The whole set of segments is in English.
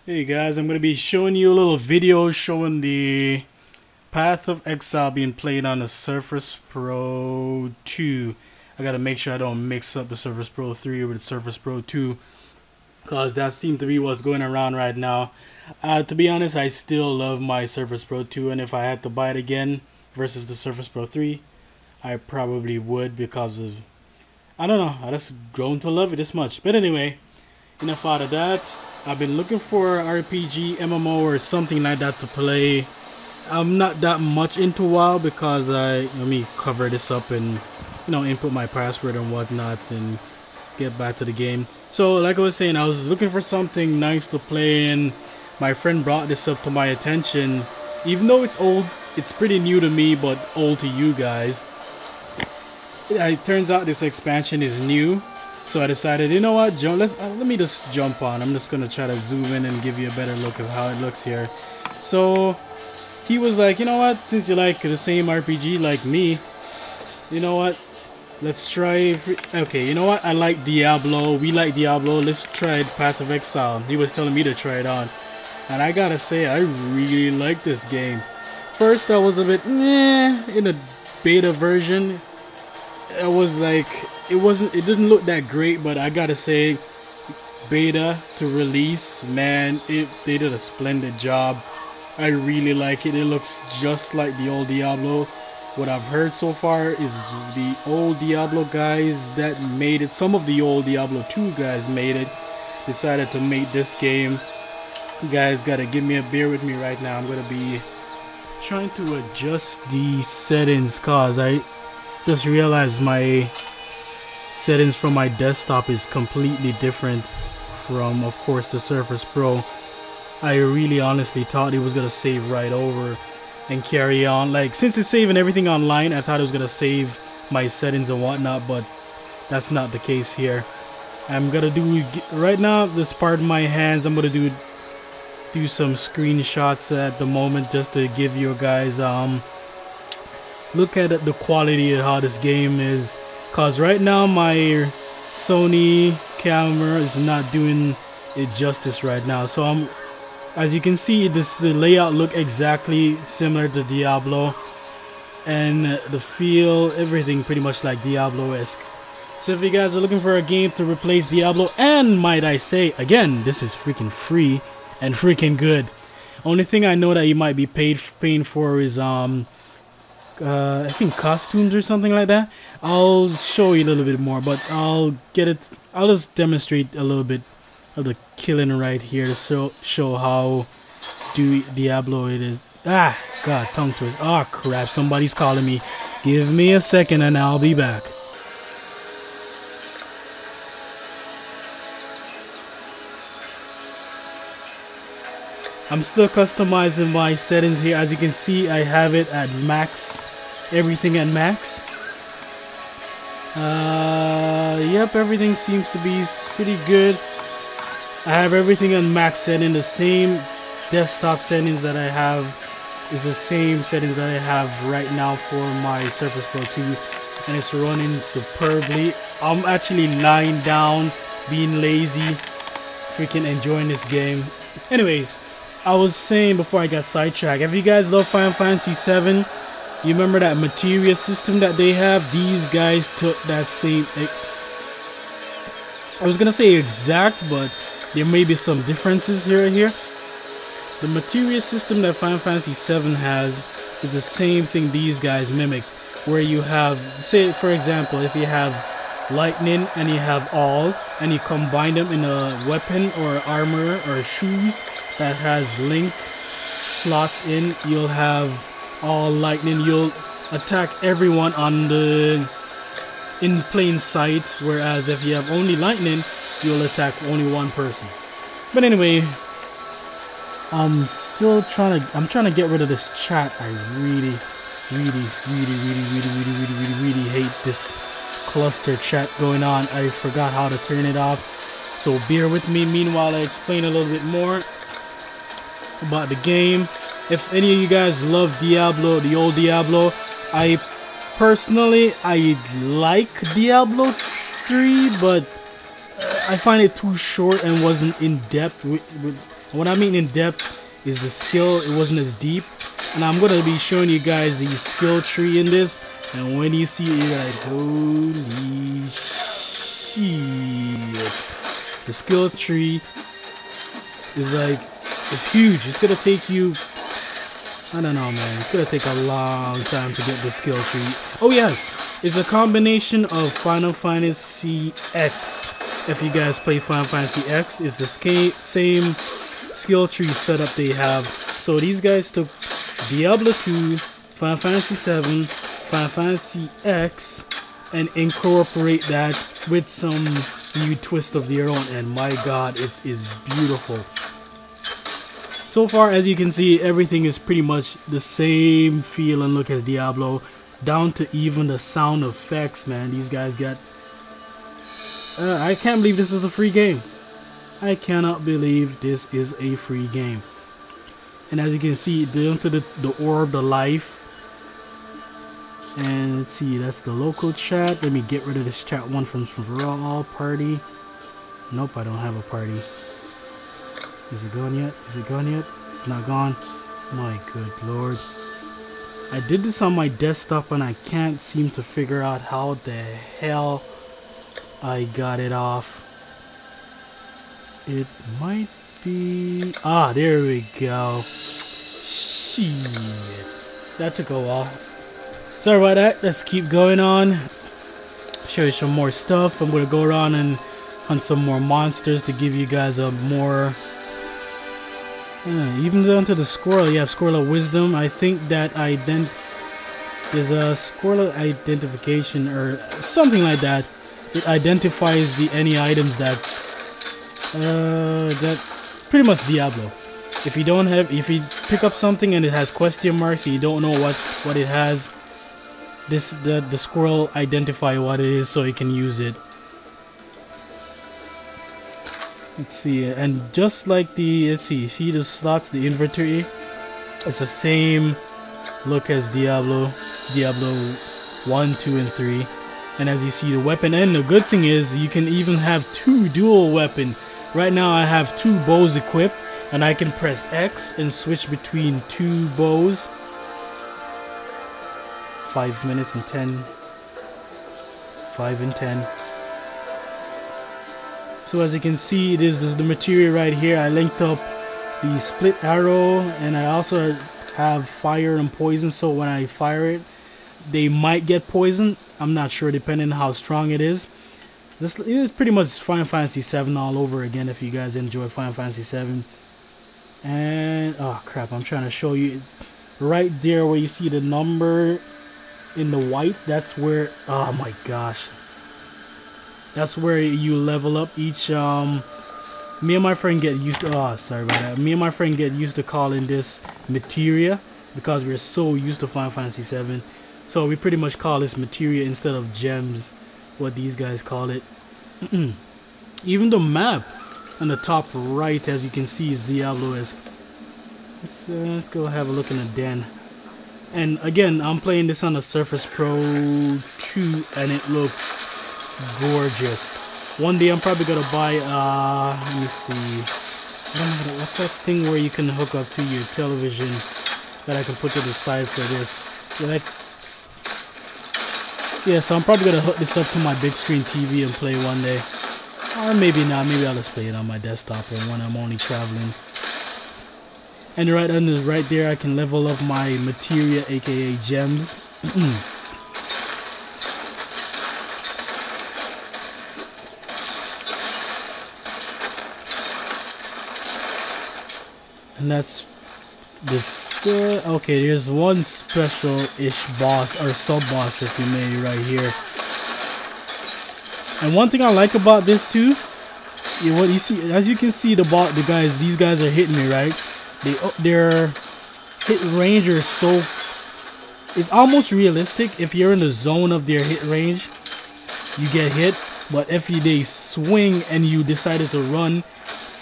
Hey guys, I'm going to be showing you a little video showing the Path of Exile being played on the Surface Pro 2. I got to make sure I don't mix up the Surface Pro 3 with the Surface Pro 2, because that seems to be what's going around right now. To be honest, I still love my Surface Pro 2, and if I had to buy it again versus the Surface Pro 3, I probably would, because of, I don't know, I just grown to love it this much. But anyway, enough out of that. I've been looking for RPG, MMO, or something like that to play. I'm not that much into WoW because let me cover this up and input my password and whatnot and get back to the game. So like I was saying, I was looking for something nice to play, and my friend brought this up to my attention. Even though it's old, it's pretty new to me, but old to you guys. It turns out this expansion is new. So I decided, you know what, let me just jump on. I'm just gonna try to zoom in and give you a better look of how it looks here. So he was like, you know what, since you like the same RPG like me, you know what, let's try. Okay, you know what, I like Diablo. We like Diablo. Let's try Path of Exile. He was telling me to try it on, and I gotta say, I really like this game. First, I was a bit in the beta version. I was like, it didn't look that great, but I gotta say, beta to release, man, they did a splendid job. I really like it. It looks just like the old Diablo. What I've heard so far is the old Diablo guys that made it, some of the old Diablo 2 guys made it, decided to make this game. You guys gotta give me a beer with me right now. I'm gonna be trying to adjust the settings, cause I just realized my settings from my desktop is completely different from, of course, the Surface Pro. I really honestly thought it was gonna save right over and carry on. Like, since it's saving everything online, I thought it was gonna save my settings and whatnot, but that's not the case here. I'm gonna do right now, just pardon my hands, I'm gonna do some screenshots at the moment just to give you guys look at the quality of how this game is, cause right now my Sony camera is not doing it justice right now. So as you can see, the layout look exactly similar to Diablo, and the feel, everything pretty much like Diablo-esque. So if you guys are looking for a game to replace Diablo, and might I say again, this is freaking free and freaking good. Only thing I know that you might be paying for is I think costumes or something like that. I'll show you a little bit more, but I'll just demonstrate a little bit of the killing right here to show how Diablo it is. Ah, god, tongue twist. Oh crap, somebody's calling me. Give me a second and I'll be back. I'm still customizing my settings here. As you can see, I have it at max, everything at max. Yep, everything seems to be pretty good. I have everything on max setting. The same desktop settings that I have is the same settings that I have right now for my Surface Pro 2, and it's running superbly. I'm actually lying down, being lazy, freaking enjoying this game. Anyways, I was saying before I got sidetracked, if you guys love Final Fantasy 7, you remember that materia system that they have? These guys took that same, I was gonna say exact, but there may be some differences here. The materia system that Final Fantasy 7 has is the same thing these guys mimicked, where you have, say for example, if you have lightning and you have all, and you combine them in a weapon or armor or shoes that has link slots in, you'll have all lightning. You'll attack everyone in plain sight, whereas if you have only lightning, you'll attack only one person. But anyway, I'm trying to get rid of this chat. I really hate this cluster chat going on. I forgot how to turn it off, so bear with me. Meanwhile, I explain a little bit more about the game. If any of you guys love Diablo, the old Diablo, I like Diablo 3, but I find it too short and wasn't in depth with What I mean in depth is the skill, it wasn't as deep. And I'm gonna be showing you guys the skill tree in this. And when you see it, you're like, holy shit. The skill tree is like, it's huge. It's gonna take you, I don't know, man. It's gonna take a long time to get the skill tree. Oh yes, it's a combination of Final Fantasy X. If you guys play Final Fantasy X, it's the same skill tree setup they have. So these guys took Diablo 2, Final Fantasy 7, Final Fantasy X, and incorporate that with some new twist of their own. And my god, it is beautiful. So far, as you can see, everything is pretty much the same feel and look as Diablo, down to even the sound effects, man. These guys got... I can't believe this is a free game. I cannot believe this is a free game. And as you can see, down to the orb, the life. And let's see, that's the local chat. Let me get rid of this chat one from all party. Nope, I don't have a party. Is it gone yet? Is it gone yet? It's not gone. My good lord. I did this on my desktop and I can't seem to figure out how the hell I got it off. It might be... Ah, there we go. Shit. That took a while. Sorry about that. Let's keep going on. Show you some more stuff. I'm going to go around and hunt some more monsters to give you guys a more... even down to the squirrel, you have squirrel of wisdom. I think that there's a squirrel identification or something like that. It identifies any items that pretty much Diablo. If you pick up something and it has question marks and you don't know what it has, the squirrel identify what it is so you can use it. Let's see, and just like the, see the slots, the inventory, it's the same look as Diablo 1, 2, and 3. And as you see, the weapon, and the good thing is you can even have 2 dual weapon. Right now I have 2 bows equipped, and I can press X and switch between 2 bows. 5 minutes and 10. 5 and 10. So as you can see, it is the material right here. I linked up the split arrow, and I also have fire and poison, so when I fire it, they might get poisoned. I'm not sure, depending on how strong it is. This is pretty much Final Fantasy 7 all over again, if you guys enjoy Final Fantasy 7. And oh crap, I'm trying to show you right there where you see the number in the white. That's where, oh my gosh, that's where you level up each. Me and my friend get used to, oh sorry about that, me and my friend get used to calling this materia because we're so used to Final Fantasy 7. So we pretty much call this materia instead of gems, what these guys call it. Even the map on the top right, as you can see, is Diablo-esque. Let's go have a look in the den. And again, I'm playing this on the Surface Pro 2 and it looks gorgeous. One day I'm probably gonna buy, let me see, I don't know, what's that thing where you can hook up to your television that I can put to the side for this? Yeah, so I'm probably gonna hook this up to my big screen TV and play one day. Or maybe not, maybe I'll just play it on my desktop or when I'm only traveling. And right under, right there, I can level up my materia, aka gems. And that's this. Okay, there's one special-ish boss or sub-boss, if you may, right here. And one thing I like about this too, what you see, as you can see, these guys are hitting me, right? Their hit range are so, it's almost realistic. If you're in the zone of their hit range, you get hit. But if they swing and you decided to run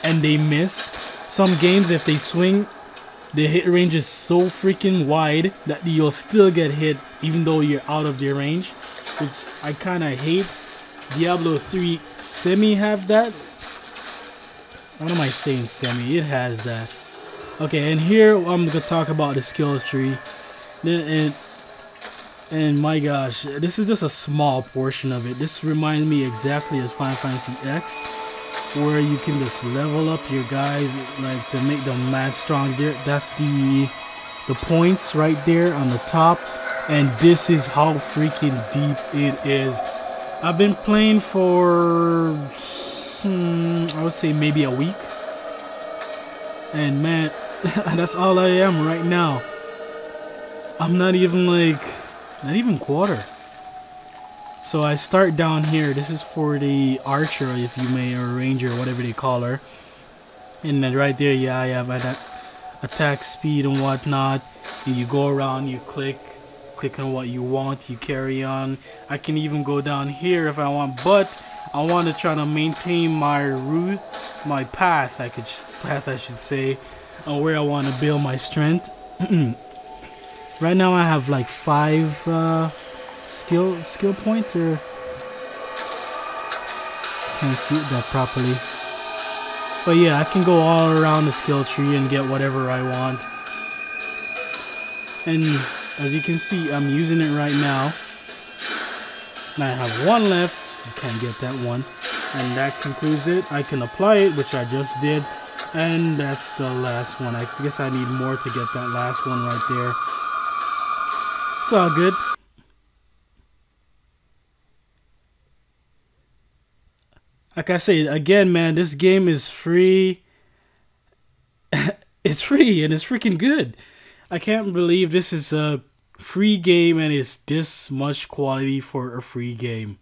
and they miss, some games, if they swing, the hit range is so freaking wide that you'll still get hit even though you're out of their range. I kind of hate Diablo 3 semi have that. What am I saying, Semi? It has that. Okay, and here I'm gonna talk about the skill tree. And my gosh, this is just a small portion of it. This reminds me exactly of Final Fantasy X, where you can just level up your guys like to make them mad strong. There, that's the points right there on the top, and this is how freaking deep it is. I've been playing for I would say maybe a week, and man, that's all I am right now. I'm not even quarter. So I start down here. This is for the archer, if you may, or ranger, whatever they call her. And then right there, yeah, I have attack speed and whatnot. And you go around, you click on what you want, you carry on. I can even go down here if I want, but I want to try to maintain my route, my path, I should say, on where I want to build my strength. Right now I have like 5 skill points, or can't see that properly. But yeah, I can go all around the skill tree and get whatever I want. And as you can see, I'm using it right now. And I have 1 left. I can't get that one. And that concludes it. I can apply it, which I just did. And that's the last one. I guess I need more to get that last one right there. It's all good. Like I said, again, man, this game is free. It's free and it's freaking good. I can't believe this is a free game and it's this much quality for a free game.